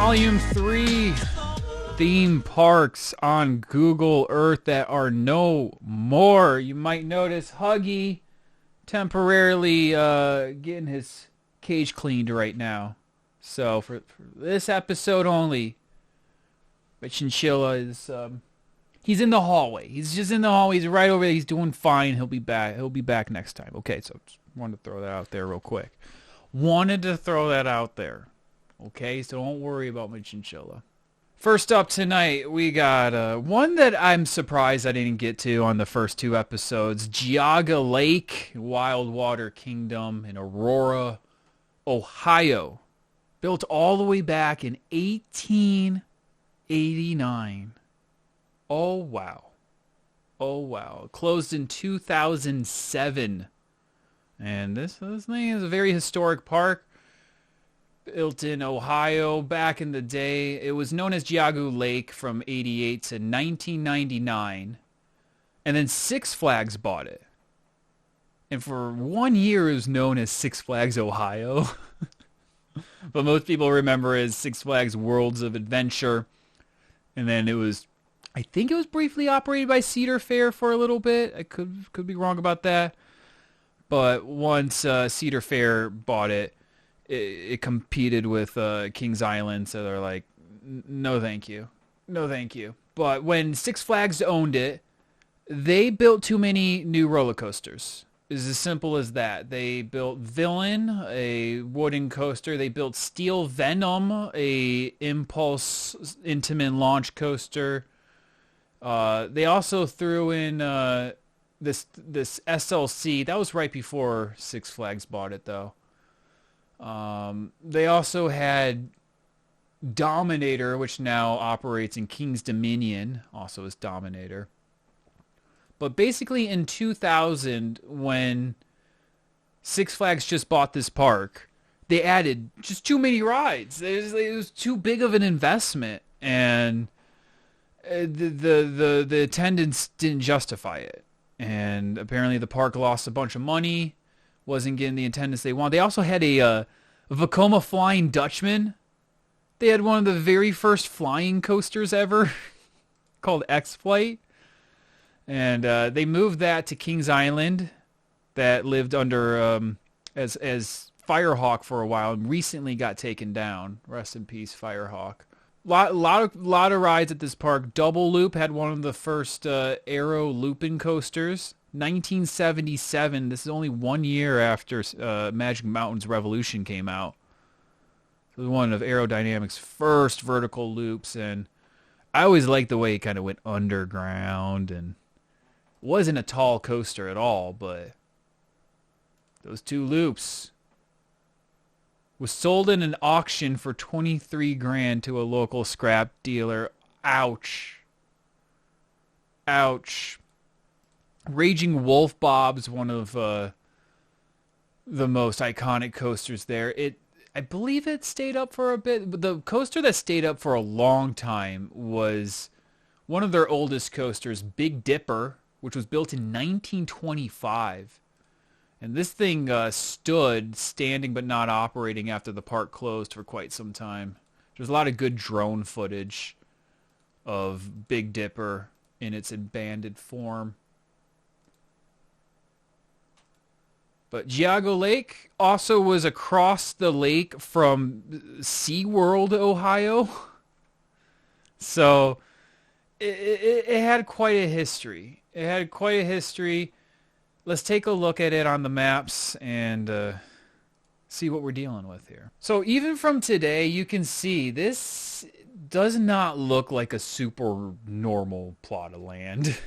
Volume 3 theme parks on Google Earth that are no more. You might notice Huggy temporarily getting his cage cleaned right now. So for this episode only, but Chinchilla is he's in the hallway. He's just in the hallway. He's right over there. He's doing fine. He'll be back. He'll be back next time. Okay, so just wanted to throw that out there real quick. Wanted to throw that out there. Okay, so don't worry about my Chinchilla. First up tonight, we got one that I'm surprised I didn't get to on the first two episodes. Geauga Lake, Wild Water Kingdom in Aurora, Ohio. Built all the way back in 1889. Oh, wow. Oh, wow. Closed in 2007. And this thing is a very historic park. Built in Ohio back in the day. It was known as Geauga Lake from 88 to 1999. And then Six Flags bought it. And for 1 year it was known as Six Flags Ohio. But most people remember it as Six Flags Worlds of Adventure. And then it was, I think it was briefly operated by Cedar Fair for a little bit. I could be wrong about that. But once Cedar Fair bought it, it competed with Kings Island, so they're like, no thank you. No thank you. But when Six Flags owned it, they built too many new roller coasters. It's as simple as that. They built Villain, a wooden coaster. They built Steel Venom, a Impulse Intamin launch coaster. They also threw in this SLC. That was right before Six Flags bought it, though. They also had Dominator, which now operates in King's Dominion, also as Dominator. But basically in 2000, when Six Flags just bought this park, they added just too many rides. It was too big of an investment, and the attendance didn't justify it. And apparently the park lost a bunch of money. Wasn't getting the attendance they wanted. They also had a Vekoma Flying Dutchman. They had one of the very first flying coasters ever called X-Flight. And they moved that to Kings Island that lived under as Firehawk for a while and recently got taken down. Rest in peace, Firehawk. Lot of rides at this park. Double Loop had one of the first aero looping coasters. 1977. This is only 1 year after Magic Mountain's Revolution came out. It was one of Aerodynamics' first vertical loops, and I always liked the way it kind of went underground, and wasn't a tall coaster at all, but those two loops was sold in an auction for 23 grand to a local scrap dealer. Ouch. Ouch. Raging Wolf Bob's one of the most iconic coasters there. I believe it stayed up for a bit. But the coaster that stayed up for a long time was one of their oldest coasters, Big Dipper, which was built in 1925. And this thing stood standing but not operating after the park closed for quite some time. There's a lot of good drone footage of Big Dipper in its abandoned form. But Geauga Lake also was across the lake from SeaWorld, Ohio. So it had quite a history. It had quite a history. Let's take a look at it on the maps and see what we're dealing with here. So even from today, you can see this does not look like a super normal plot of land.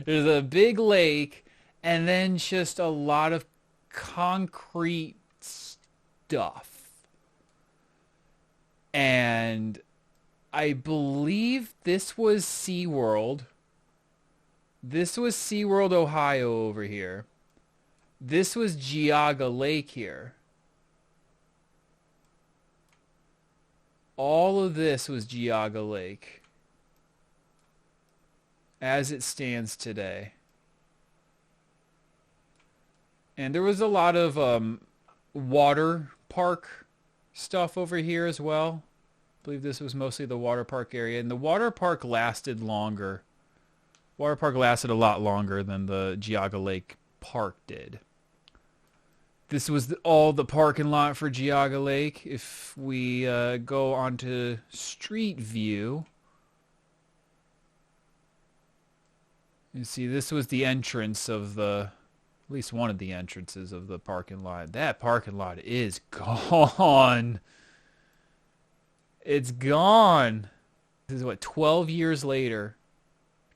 There's a big lake. And then just a lot of concrete stuff. And I believe this was SeaWorld. This was SeaWorld, Ohio over here. This was Geauga Lake here. All of this was Geauga Lake. As it stands today. And there was a lot of water park stuff over here as well. believe this was mostly the water park area. And the water park lasted longer. Water park lasted a lot longer than the Geauga Lake Park did. This was all the parking lot for Geauga Lake. If we go onto Street View, you see this was the entrance of the, at least one of the entrances of the parking lot. That parking lot is gone. It's gone. This is what, 12 years later.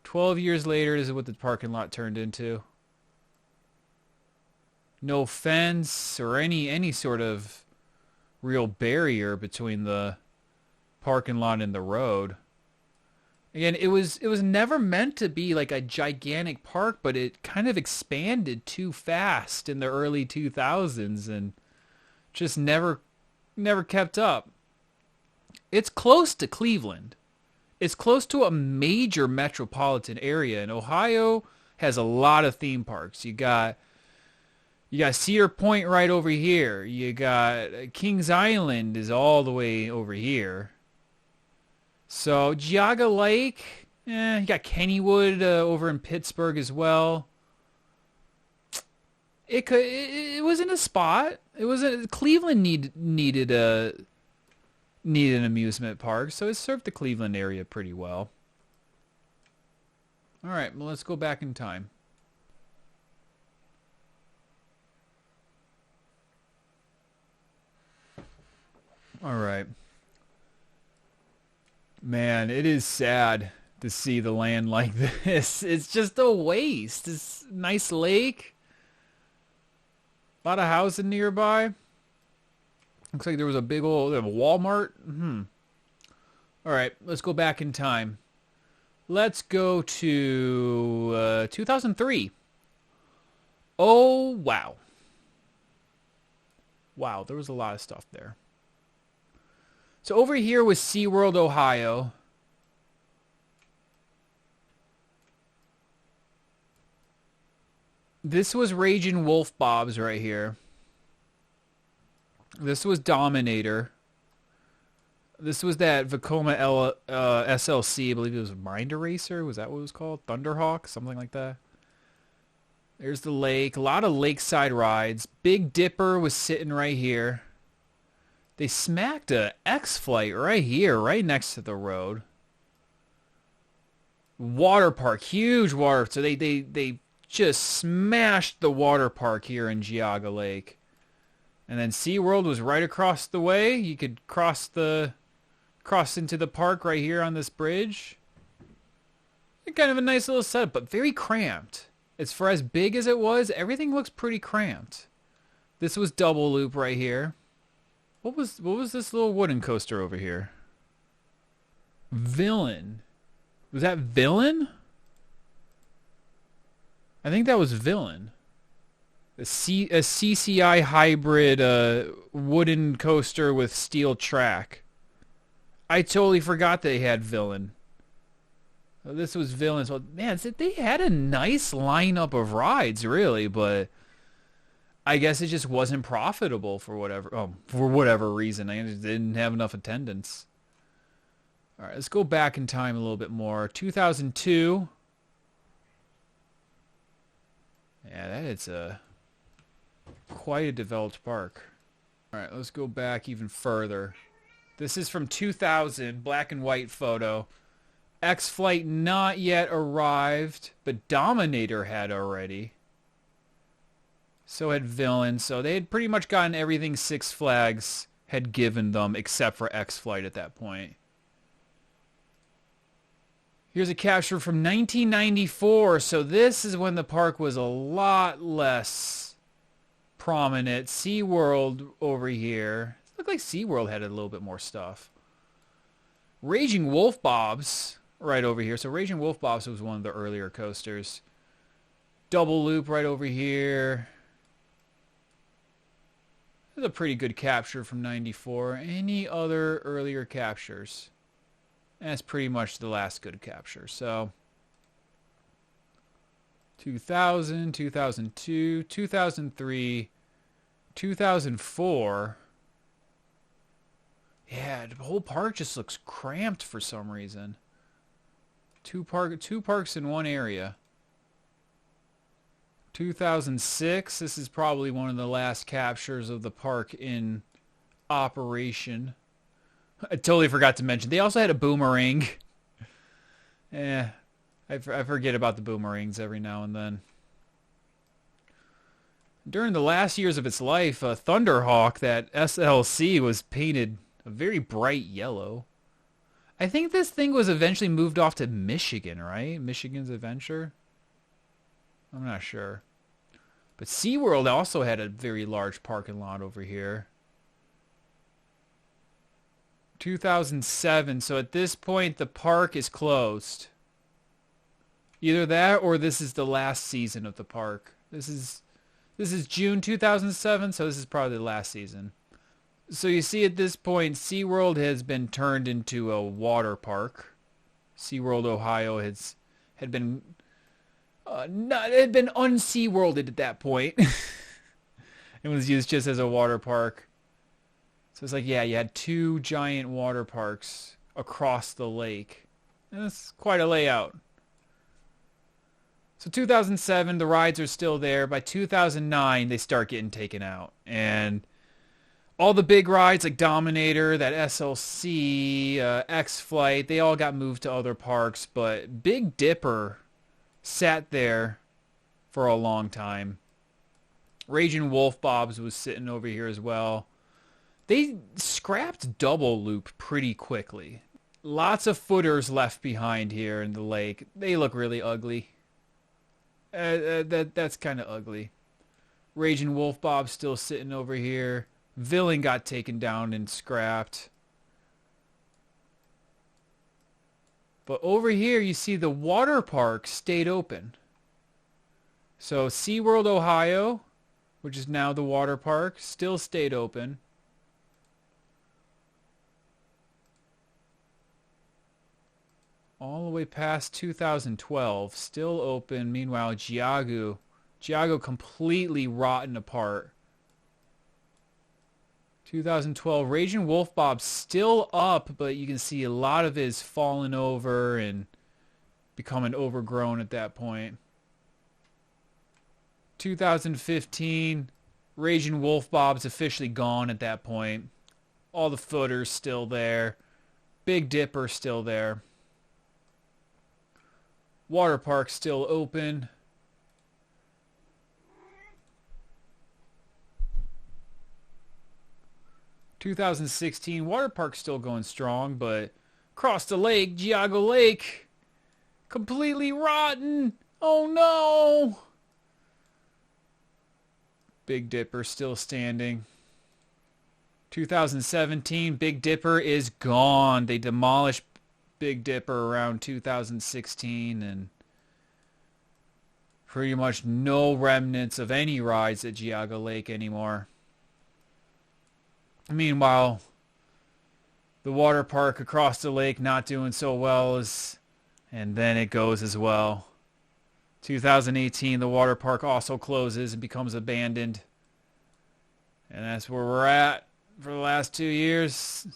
12 years later, this is what the parking lot turned into. No fence or any sort of real barrier between the parking lot and the road. Again, it was never meant to be like a gigantic park, but it kind of expanded too fast in the early 2000s and just never kept up. It's close to Cleveland. It's close to a major metropolitan area, and Ohio has a lot of theme parks. You got Cedar Point right over here. You got Kings Island is all the way over here. So Geauga Lake, you got Kennywood over in Pittsburgh as well. It was in a spot. Cleveland needed an amusement park, so it served the Cleveland area pretty well. All right, well, let's go back in time. All right. Man, it is sad to see the land like this. It's just a waste. This nice lake. A lot of housing nearby. Looks like there was a big old Walmart. All right, let's go back in time. Let's go to 2003. Oh, wow. Wow, there was a lot of stuff there. So over here was SeaWorld, Ohio. This was Raging Wolf Bob's right here. This was Dominator. This was that Vekoma SLC. I believe it was Mind Eraser. Was that what it was called? Thunderhawk? Something like that. There's the lake. A lot of lakeside rides. Big Dipper was sitting right here. They smacked a X-Flight right here, right next to the road. Water park, huge water. So they just smashed the water park here in Geauga Lake. And then SeaWorld was right across the way. You could cross into the park right here on this bridge. Kind of a nice little setup, but very cramped. As far as big as it was, everything looks pretty cramped. This was Double Loop right here. What was this little wooden coaster over here? Villain. Was that Villain? I think that was Villain. A CCI hybrid wooden coaster with steel track. I totally forgot they had Villain. This was Villain. So, man, they had a nice lineup of rides, really, but I guess it just wasn't profitable for whatever reason. I just didn't have enough attendance. All right, let's go back in time a little bit more. 2002. Yeah, that is quite a developed park. All right, let's go back even further. This is from 2000, black and white photo. X-Flight not yet arrived, but Dominator had already. So had Villain. So they had pretty much gotten everything Six Flags had given them except for X-Flight at that point. Here's a capture from 1994. So this is when the park was a lot less prominent. SeaWorld over here. It looked like SeaWorld had a little bit more stuff. Raging Wolf Bob's right over here. So Raging Wolf Bob's was one of the earlier coasters. Double Loop right over here. This is a pretty good capture from 94. Any other earlier captures? That's pretty much the last good capture. So 2000, 2002, 2003, 2004. Yeah, the whole park just looks cramped for some reason. Two parks in one area. 2006. This is probably one of the last captures of the park in operation. I totally forgot to mention they also had a boomerang. I forget about the boomerangs every now and then. During the last years of its life, Thunderhawk, that SLC, was painted a very bright yellow. I think this thing was eventually moved off to Michigan, right? Michigan's Adventure? I'm not sure. But SeaWorld also had a very large parking lot over here. 2007, so at this point the park is closed. Either that or this is the last season of the park. This is June 2007, so this is probably the last season. So you see at this point, SeaWorld has been turned into a water park. SeaWorld Ohio had been unSeaWorlded at that point. It was used just as a water park. So it's like, yeah, you had two giant water parks across the lake. And that's quite a layout. So 2007, the rides are still there. By 2009, they start getting taken out. And all the big rides like Dominator, that SLC, X-Flight, they all got moved to other parks. But Big Dipper sat there for a long time. Raging Wolf Bob's was sitting over here as well. They scrapped Double Loop pretty quickly. Lots of footers left behind here in the lake. They look really ugly. That's kind of ugly. Raging Wolf Bob's still sitting over here. Villain got taken down and scrapped. But over here you see the water park stayed open. So SeaWorld Ohio, which is now the water park, still stayed open. All the way past 2012, still open. Meanwhile, Geauga completely rotten apart. 2012, Raging Wolf Bob's still up, but you can see a lot of it is fallen over and becoming overgrown at that point. 2015, Raging Wolf Bob's officially gone at that point. All the footers still there. Big Dipper still there. Water park still open. (2016) water park still going strong, but across the lake, Geauga Lake, completely rotten. Oh no! Big Dipper still standing. 2017, Big Dipper is gone. They demolished Big Dipper around 2016, and pretty much no remnants of any rides at Geauga Lake anymore. Meanwhile, the water park across the lake not doing so well, and then it goes as well. 2018, the water park also closes and becomes abandoned. And that's where we're at for the last 2 years.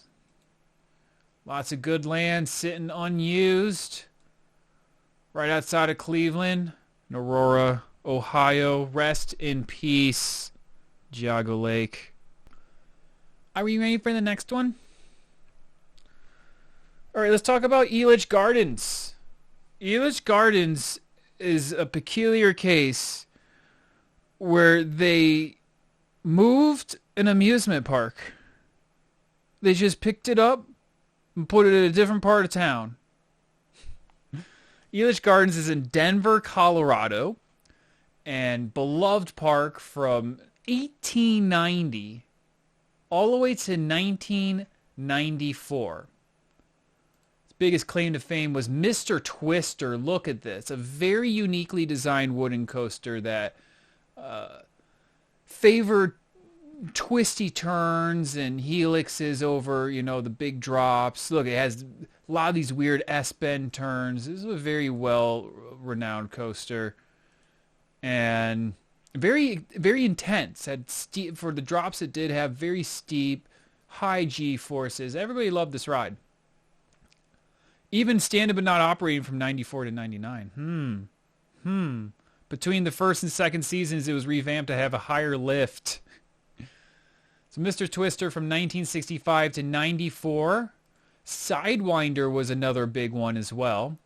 Lots of good land sitting unused right outside of Cleveland, in Aurora, Ohio. Rest in peace, Geauga Lake. Are we ready for the next one? All right, let's talk about Elitch Gardens. Elitch Gardens is a peculiar case where they moved an amusement park. They just picked it up and put it in a different part of town. Elitch Gardens is in Denver, Colorado, and beloved park from 1890 all the way to 1994. Its biggest claim to fame was Mr. Twister. Look at this. A very uniquely designed wooden coaster that favored twisty turns and helixes over, the big drops. Look, it has a lot of these weird S-bend turns. This is a very well-renowned coaster. And very, very intense. Had steep, for the drops it did have, very steep, high G-forces. Everybody loved this ride. Even standing but not operating from 94 to 99. Between the first and second seasons, it was revamped to have a higher lift. So Mr. Twister from 1965 to 94. Sidewinder was another big one as well.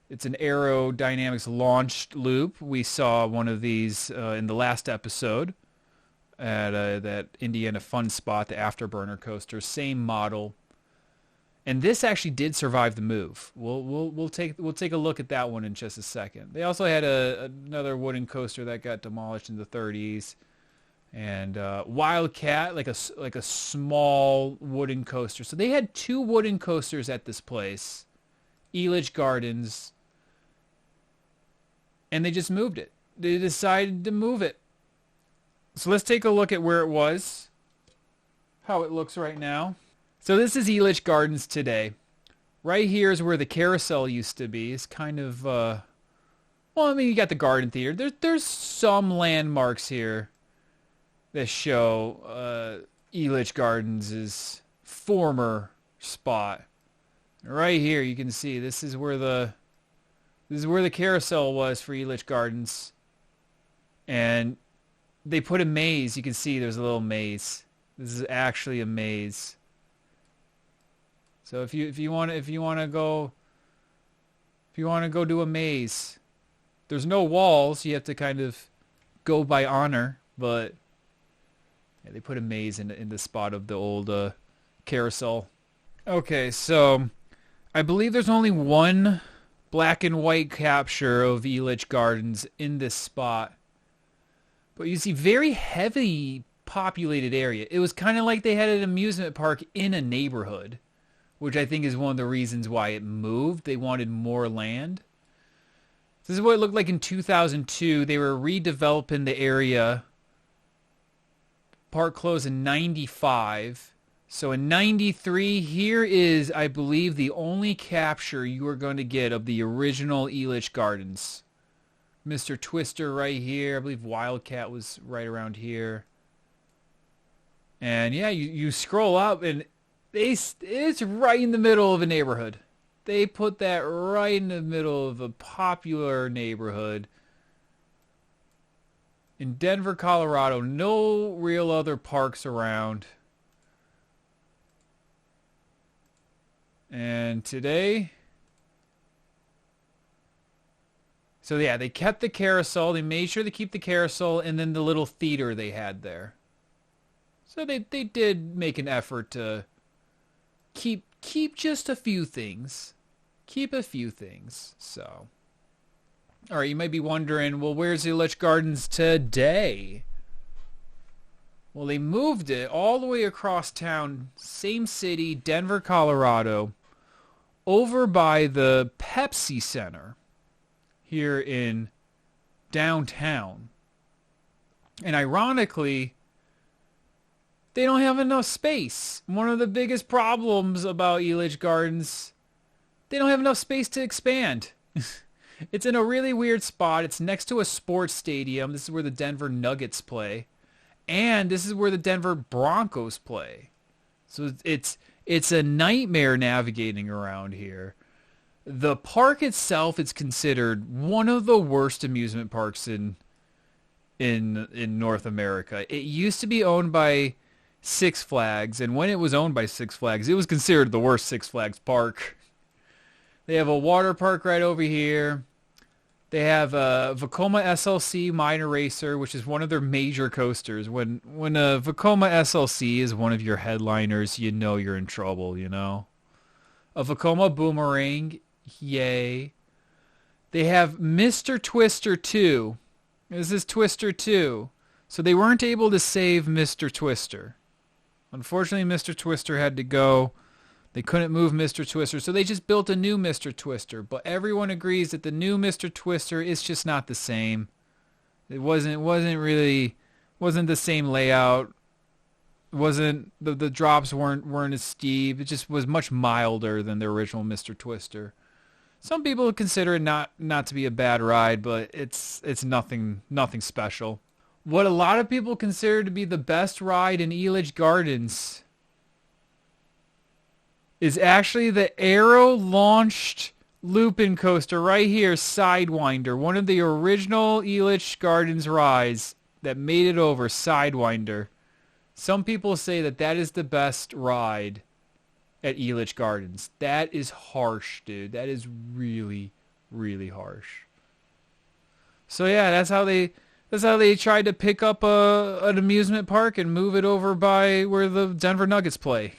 It's an aerodynamics launched loop. We saw one of these in the last episode at that Indiana Fun Spot, the Afterburner coaster. Same model. And this actually did survive the move. We'll take a look at that one in just a second. They also had another wooden coaster that got demolished in the 30s, and Wildcat, like a small wooden coaster. So they had 2 wooden coasters at this place, Elitch Gardens, and they just moved it. They decided to move it. So let's take a look at where it was, how it looks right now. So this is Elitch Gardens today. Right here is where the carousel used to be. It's kind of, well, I mean, you got the Garden Theater. There's some landmarks here that show Elitch Gardens' former spot. Right here, you can see this is where the carousel was for Elitch Gardens, and they put a maze. You can see there's a little maze. This is actually a maze. So if you want to go do a maze, there's no walls. You have to kind of go by honor, but yeah, they put a maze in the spot of the old carousel. Okay, so I believe there's only one black and white capture of Elitch Gardens in this spot, but you see very heavily populated area. It was kind of like they had an amusement park in a neighborhood, which I think is one of the reasons why it moved. They wanted more land. This is what it looked like in 2002. They were redeveloping the area. Park closed in 95. So in 93, here is, I believe, the only capture you are going to get of the original Elitch Gardens. Mr. Twister right here. I believe Wildcat was right around here. And yeah, you scroll up and it's right in the middle of a neighborhood. They put that right in the middle of a popular neighborhood in Denver, Colorado. No real other parks around. And today, so yeah, they kept the carousel. They made sure to keep the carousel and then the little theater they had there. So they did make an effort to keep just a few things. Keep a few things. So, all right, you might be wondering, well, where's Elitch Gardens today? Well, they moved it all the way across town, same city, Denver, Colorado, over by the Pepsi Center here in downtown. And ironically, they don't have enough space. One of the biggest problems about Elitch Gardens, they don't have enough space to expand. It's in a really weird spot. It's next to a sports stadium. This is where the Denver Nuggets play. And this is where the Denver Broncos play. So it's a nightmare navigating around here. The park itself is considered one of the worst amusement parks in North America. It used to be owned by Six Flags, and when it was owned by Six Flags, it was considered the worst Six Flags park. They have a water park right over here. They have a Vekoma SLC Minor Racer, which is one of their major coasters. When a Vekoma SLC is one of your headliners, you know you're in trouble, you know. A Vekoma Boomerang, yay. They have Mr. Twister 2. This is Twister 2. So they weren't able to save Mr. Twister. Unfortunately, Mr. Twister had to go. They couldn't move Mr. Twister, so they just built a new Mr. Twister. But everyone agrees that the new Mr. Twister is just not the same. It wasn't the same layout. It wasn't the drops weren't as steep. It just was much milder than the original Mr. Twister. Some people consider it not to be a bad ride, but it's nothing special. What a lot of people consider to be the best ride in Elitch Gardens is actually the arrow-launched Lupin coaster right here, Sidewinder. One of the original Elitch Gardens rides that made it over, Sidewinder. Some people say that that is the best ride at Elitch Gardens. That is harsh, dude. That is really, really harsh. So yeah, that's how they tried to pick up an amusement park and move it over by where the Denver Nuggets play.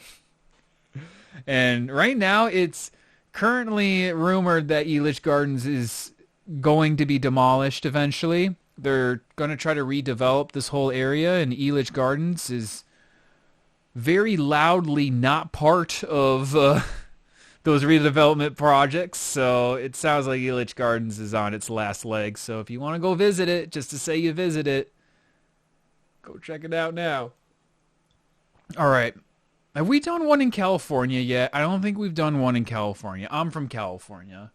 And right now, it's currently rumored that Elitch Gardens is going to be demolished eventually. They're going to try to redevelop this whole area, and Elitch Gardens is very loudly not part of those redevelopment projects. So it sounds like Elitch Gardens is on its last leg. So if you want to go visit it, just to say you visit it, go check it out now. All right. Have we done one in California yet? I don't think we've done one in California. I'm from California.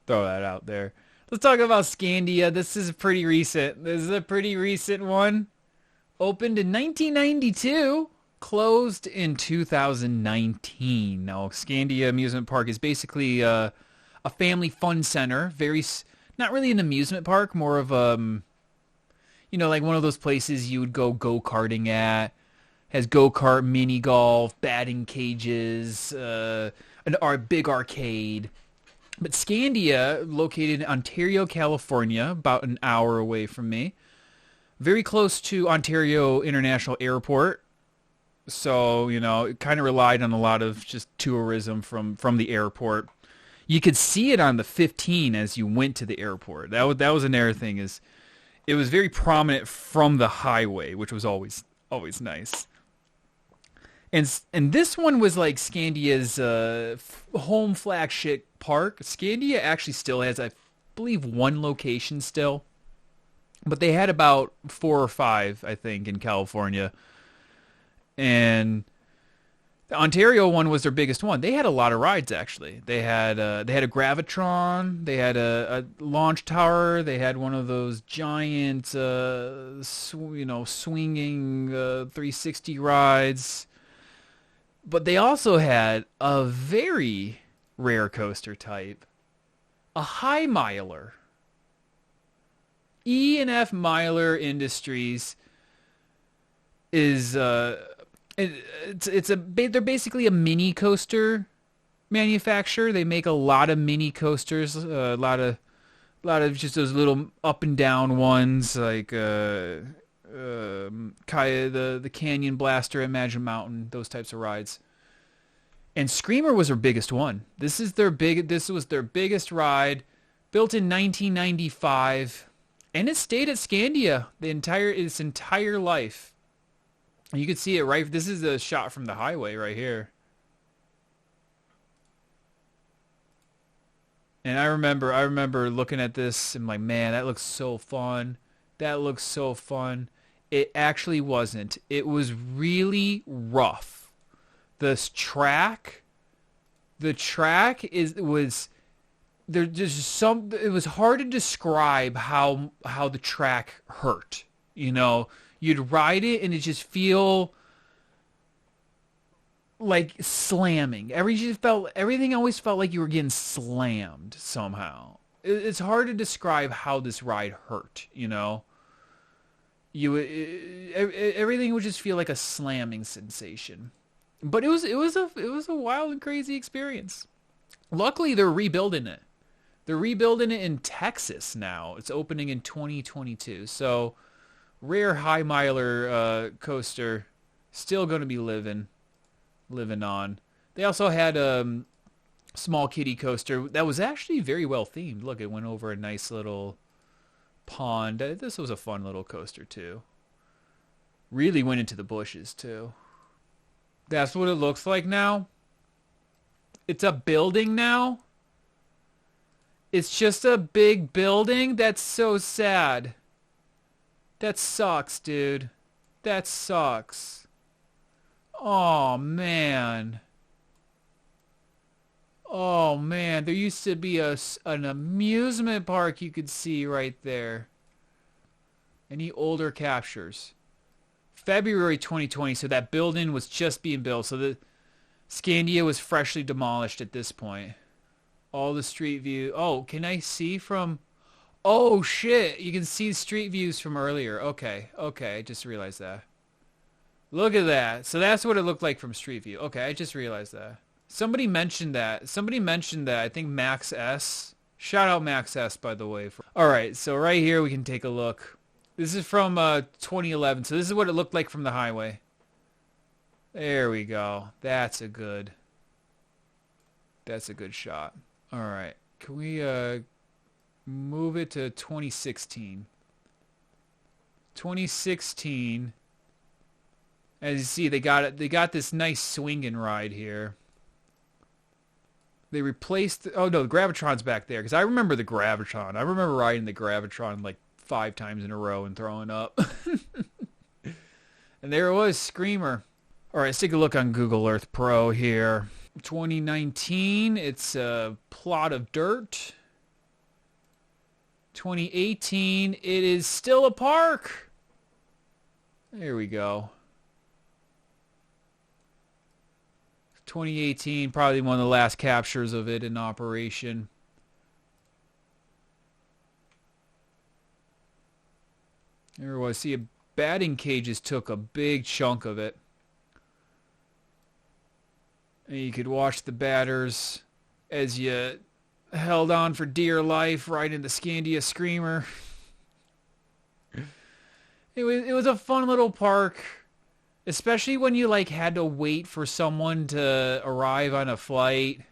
Throw that out there. Let's talk about Scandia. This is pretty recent. This is a pretty recent one. Opened in 1992, closed in 2019. Now, Scandia Amusement Park is basically a family fun center. Not really an amusement park, more of like one of those places you would go-karting at. Has go-kart, mini golf, batting cages, a big arcade. But Scandia, located in Ontario, California, about an hour away from me, very close to Ontario International Airport. So, it kind of relied on a lot of just tourism from the airport. You could see it on the 15 as you went to the airport. That was another thing, is it was very prominent from the highway, which was always nice. And this one was like Scandia's home flagship park. Scandia actually still has, I believe, one location still. But they had about 4 or 5, I think, in California. And the Ontario one was their biggest one. They had a lot of rides, actually. They had a Gravitron. They had a launch tower. They had one of those giant, swinging 360 rides. But they also had a very rare coaster type, a high miler. E&F Miler Industries is they're basically a mini coaster manufacturer. They make a lot of mini coasters, a lot of just those little up and down ones, like the Canyon Blaster at Magic Mountain, those types of rides. And Screamer was their biggest one. This was their biggest ride, built in 1995, and it stayed at Scandia its entire life. You can see it right. This is a shot from the highway right here. And I remember looking at this and like, man, that looks so fun. That looks so fun. It actually wasn't. It was really rough. The track was there. It was hard to describe how the track hurt. You'd ride it and it just feel like slamming. Everything always felt like you were getting slammed somehow. It's hard to describe how this ride hurt. Everything would just feel like a slamming sensation. But it was a wild and crazy experience. Luckily, they're rebuilding it. They're rebuilding it in Texas now. It's opening in 2022. So, rare high miler coaster, still going to be living on. They also had a small kiddie coaster that was actually very well themed. Look, it went over a nice little pond. This was a fun little coaster too. Really went into the bushes too. That's what it looks like now. It's a building now. It's just a big building. That's so sad. That sucks, dude. That sucks. Oh, man. Oh, man. There used to be an amusement park you could see right there. Any older captures? February 2020, so that building was just being built. So Scandia was freshly demolished at this point. All the street view. Oh, can I see from... Oh, shit. You can see street views from earlier. Okay. Okay. I just realized that. Look at that. So that's what it looked like from street view. Okay. I just realized that. Somebody mentioned that. I think Max S. Shout out Max S, by the way. All right. So right here, we can take a look. This is from 2011. So this is what it looked like from the highway. There we go. That's a good shot. All right. Can we move it to 2016? 2016. As you see, they got this nice swinging ride here. They replaced... Oh, no, the Gravitron's back there. Because I remember the Gravitron. I remember riding the Gravitron like 5 times in a row and throwing up. And there it was, Screamer. All right, let's take a look on Google Earth Pro here. 2019, it's a plot of dirt. 2018, it is still a park. There we go. 2018, probably one of the last captures of it in operation. There was. See, batting cages took a big chunk of it. And you could watch the batters as you held on for dear life right in the Scandia Screamer. It was a fun little park. Especially when you like had to wait for someone to arrive on a flight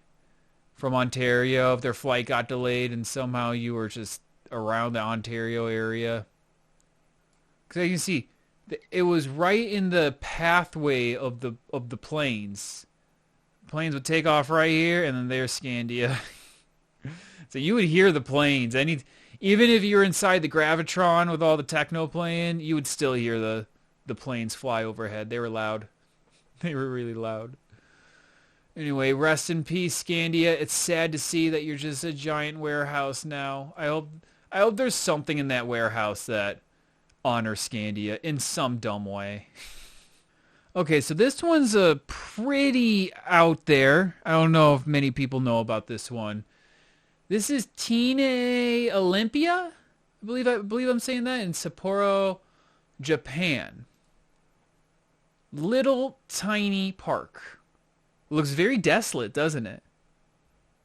from Ontario if their flight got delayed and somehow you were just around the Ontario area. Because you can see, it was right in the pathway of the planes. Planes would take off right here, and then there's Scandia. So you would hear the planes. Even if you were inside the Gravitron with all the techno playing, you would still hear the planes fly overhead. They were loud. They were really loud. Anyway, rest in peace, Scandia. It's sad to see that you're just a giant warehouse now. I hope there's something in that warehouse that honors Scandia in some dumb way. Okay, so this one's a pretty out there. I don't know if many people know about this one. This is Teine Olympia. I believe I'm saying that, in Sapporo, Japan. Little tiny park. Looks very desolate, doesn't it?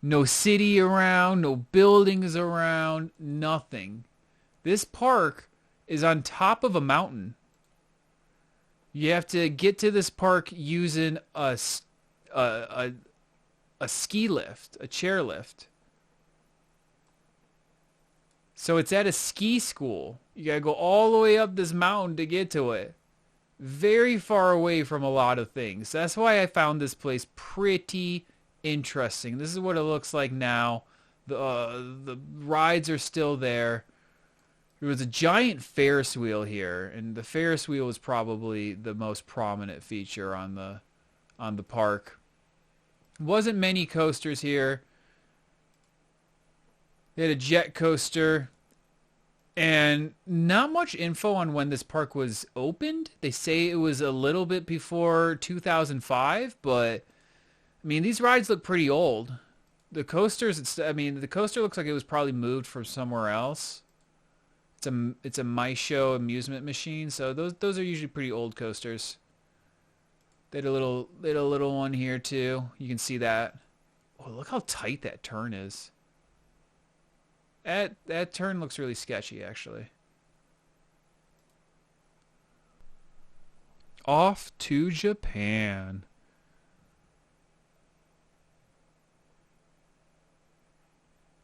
No city around, no buildings around, nothing. This park is on top of a mountain. You have to get to this park using a ski lift, a chairlift. So it's at a ski school. You gotta go all the way up this mountain to get to it. Very far away from a lot of things. That's why I found this place pretty interesting. This is what it looks like now. The rides are still there. There was a giant Ferris wheel here, and the Ferris wheel was probably the most prominent feature on the park. Wasn't many coasters here. They had a jet coaster, and not much info on when this park was opened. They say it was a little bit before 2005, but I mean, these rides look pretty old. The coasters, the coaster looks like it was probably moved from somewhere else. It's a Maisho amusement machine, so those are usually pretty old coasters. They had a little one here too. You can see that. Oh, look how tight that turn is. That turn looks really sketchy, actually. Off to Japan.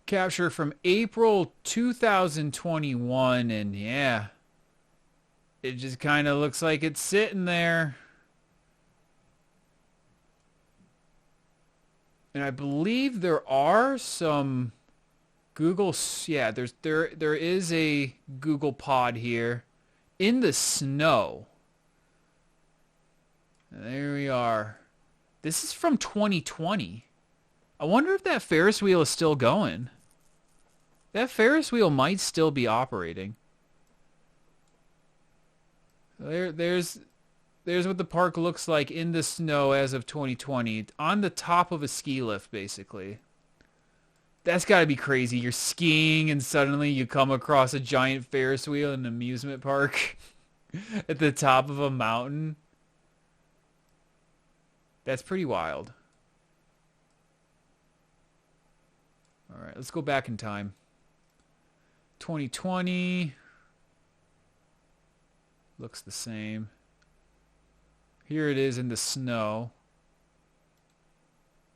Capture from April 2021, and yeah, it just kind of looks like it's sitting there. And I believe there are some Google, yeah, there is a Google Pod here in the snow. And there we are. This is from 2020. I wonder if that Ferris wheel is still going. That Ferris wheel might still be operating. There's There's what the park looks like in the snow as of 2020. On the top of a ski lift, basically. That's got to be crazy. You're skiing and suddenly you come across a giant Ferris wheel in an amusement park at the top of a mountain. That's pretty wild. All right, let's go back in time. 2020. Looks the same. Here it is in the snow.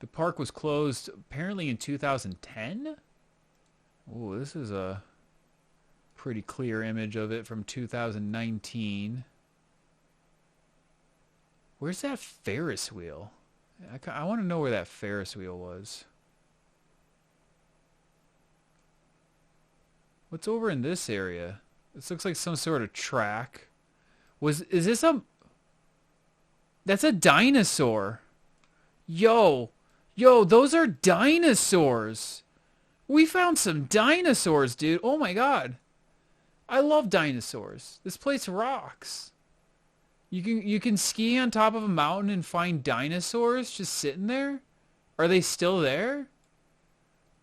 The park was closed apparently in 2010. Oh, this is a pretty clear image of it from 2019. Where's that Ferris wheel? I want to know where that Ferris wheel was. What's over in this area? This looks like some sort of track. Is this a... That's a dinosaur. Yo, those are dinosaurs. We found some dinosaurs, dude. Oh my god. I love dinosaurs. This place rocks. You can ski on top of a mountain and find dinosaurs just sitting there? Are they still there?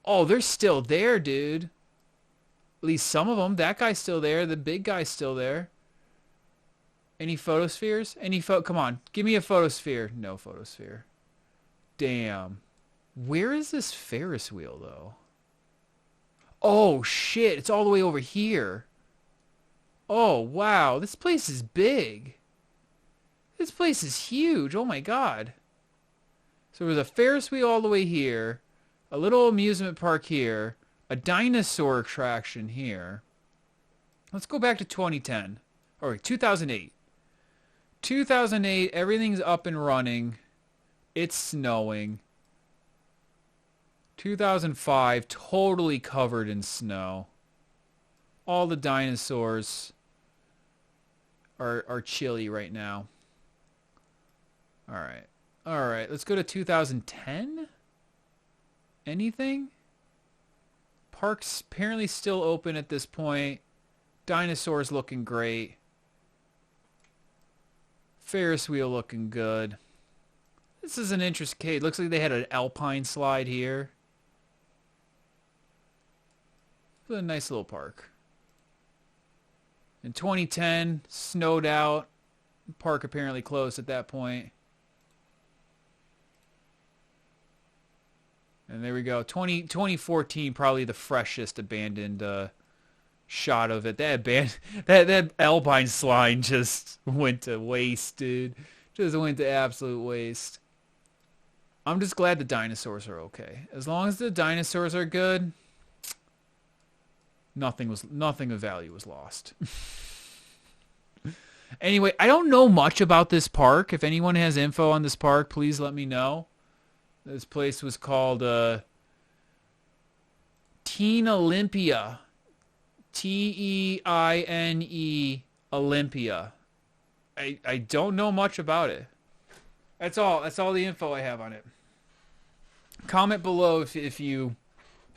Oh, they're still there, dude. At least some of them. That guy's still there. The big guy's still there. Any photospheres? Come on. Give me a photosphere. No photosphere. Damn. Where is this Ferris wheel, though? Oh, shit. It's all the way over here. Oh, wow. This place is big. This place is huge. Oh, my God. So there's a Ferris wheel all the way here. A little amusement park here. A dinosaur attraction here. Let's go back to 2010. Or 2008. 2008, everything's up and running. It's snowing. 2005, totally covered in snow. All the dinosaurs are chilly right now. All right, let's go to 2010. Anything? Park's apparently still open at this point. Dinosaurs looking great. Ferris wheel looking good. This is an interesting case. Looks like they had an alpine slide here. It's a nice little park. In 2010, snowed out. Park apparently closed at that point. And there we go. 2014, probably the freshest abandoned shot of it. That alpine slide just went to waste, dude. Just went to absolute waste. I'm just glad the dinosaurs are okay. As long as the dinosaurs are good, nothing of value was lost. Anyway, I don't know much about this park. If anyone has info on this park, please let me know. This place was called Teine Olympia. Teine Olympia. I don't know much about it. That's all the info I have on it. Comment below if you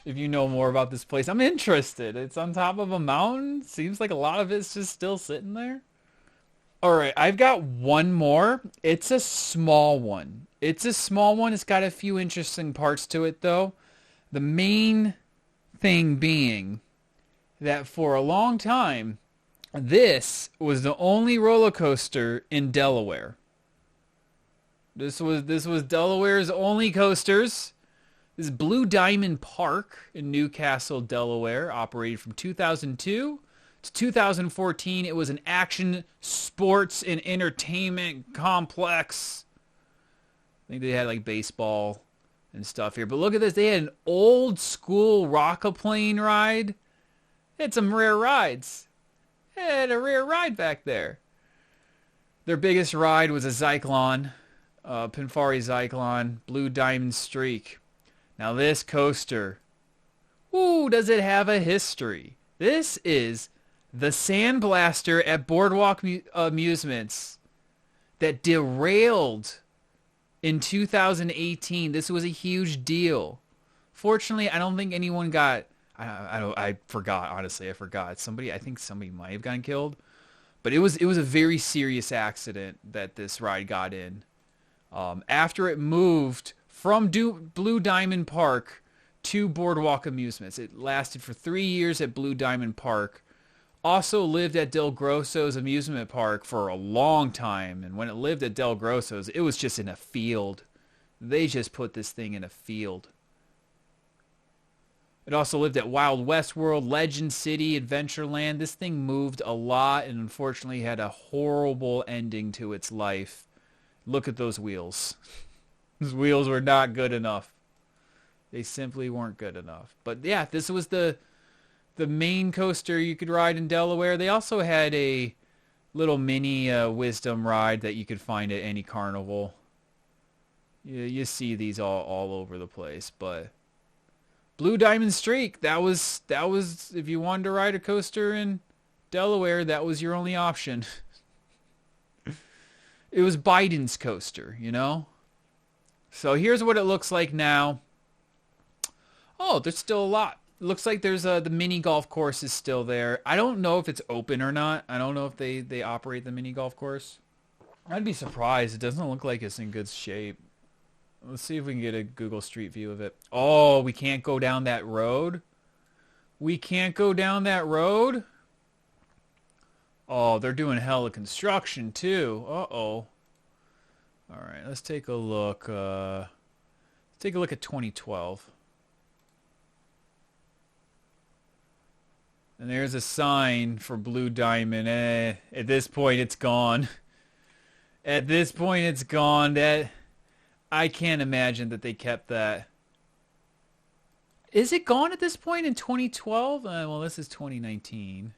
know more about this place. I'm interested. It's on top of a mountain. Seems like a lot of it's just still sitting there. All right, I've got one more. It's a small one. It's got a few interesting parts to it, though. The main thing being that for a long time, this was the only roller coaster in Delaware. This was Delaware's only coasters. This is Blue Diamond Park in Newcastle, Delaware, operated from 2002 to 2014. It was an action, sports, and entertainment complex. I think they had like baseball and stuff here. But look at this. They had an old school rock-a-plane ride. They had some rare rides. They had a rare ride back there. Their biggest ride was a Zyklon, Pinfari Zyklon, Blue Diamond Streak. Now this coaster, ooh, does it have a history? This is the Sandblaster at Boardwalk Amusements that derailed in 2018. This was a huge deal. Fortunately, I don't think anyone got... I forgot, honestly. I forgot. I think somebody might have gotten killed. But it was a very serious accident that this ride got in. After it moved from Blue Diamond Park to Boardwalk Amusements. It lasted for 3 years at Blue Diamond Park. Also lived at Del Grosso's amusement park for a long time. And when it lived at Del Grosso's, it was just in a field. They just put this thing in a field. It also lived at Wild West World, Legend City, Adventureland. This thing moved a lot and unfortunately had a horrible ending to its life. Look at those wheels. Those wheels were not good enough. They simply weren't good enough. But yeah, this was the main coaster you could ride in Delaware. They also had a little mini Wisdom ride that you could find at any carnival. You see these all over the place, but Blue Diamond Streak, that was if you wanted to ride a coaster in Delaware, that was your only option. It was Biden's coaster, you know? So here's what it looks like now. Oh, there's still a lot. It looks like there's the mini golf course is still there. I don't know if it's open or not. I don't know if they operate the mini golf course. I'd be surprised. It doesn't look like it's in good shape. Let's see if we can get a Google Street View of it. Oh, we can't go down that road? We can't go down that road? Oh, they're doing hella construction too. Uh-oh. All right, let's take a look. Let's take a look at 2012. And there's a sign for Blue Diamond. At this point, it's gone. At this point, it's gone. I can't imagine that they kept that. Is it gone at this point in 2012? Well, this is 2019.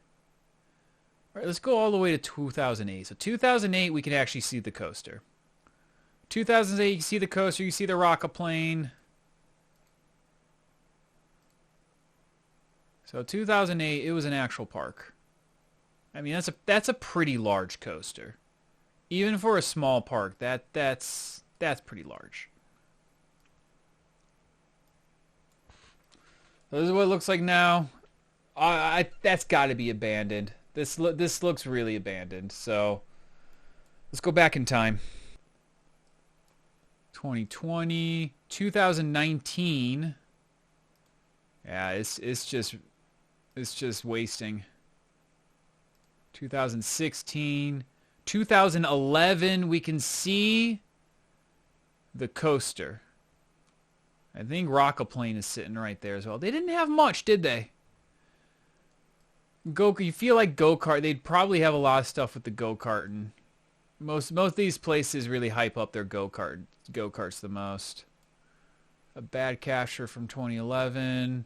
All right, let's go all the way to 2008. So 2008, we can actually see the coaster. 2008, you can see the coaster. You see the rocket-plane. So 2008, it was an actual park. I mean, that's a pretty large coaster. Even for a small park, that's pretty large. So this is what it looks like now. That's got to be abandoned. This looks really abandoned. So let's go back in time. 2020, 2019. Yeah, it's just wasting. 2016, 2011, we can see the coaster. I think Rock-a-Plane is sitting right there as well. They didn't have much, did they? You feel like go-kart. They'd probably have a lot of stuff with the go-kart. And most of these places really hype up their go-karts the most. A bad capture from 2011.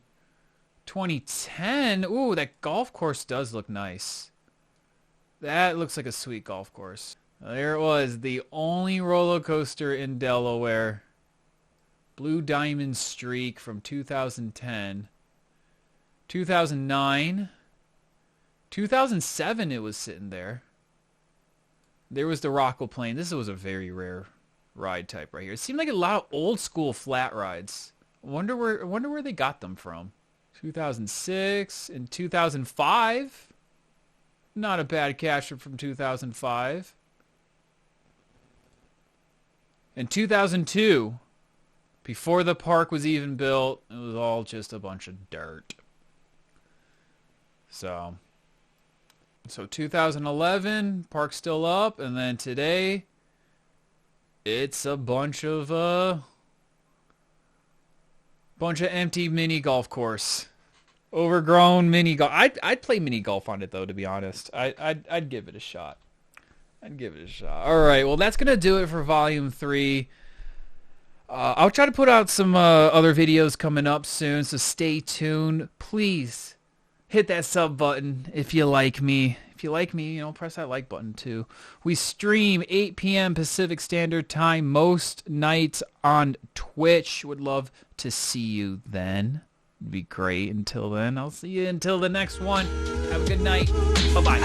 2010. Ooh, that golf course does look nice. That looks like a sweet golf course. There it was, the only roller coaster in Delaware. Blue Diamond Streak from 2010. 2009. 2007 it was sitting there. There was the Rock-a-Plane. This was a very rare ride type right here. It seemed like a lot of old school flat rides. I wonder where they got them from. 2006 and 2005. Not a bad capture from 2005. And 2002, before the park was even built, it was all just a bunch of dirt. So 2011, park's still up, and then today, it's a bunch of empty mini golf course. Overgrown mini golf. I'd play mini golf on it though, to be honest. I'd give it a shot. All right, well that's gonna do it for Volume 3. I'll try to put out some other videos coming up soon, so stay tuned. Please hit that sub button if you like me. If you like me, press that like button too. We stream 8 p.m. Pacific Standard Time most nights on Twitch. Would love to see you then. It'd be great. Until then, I'll see you until the next one. Have a good night. Bye-bye.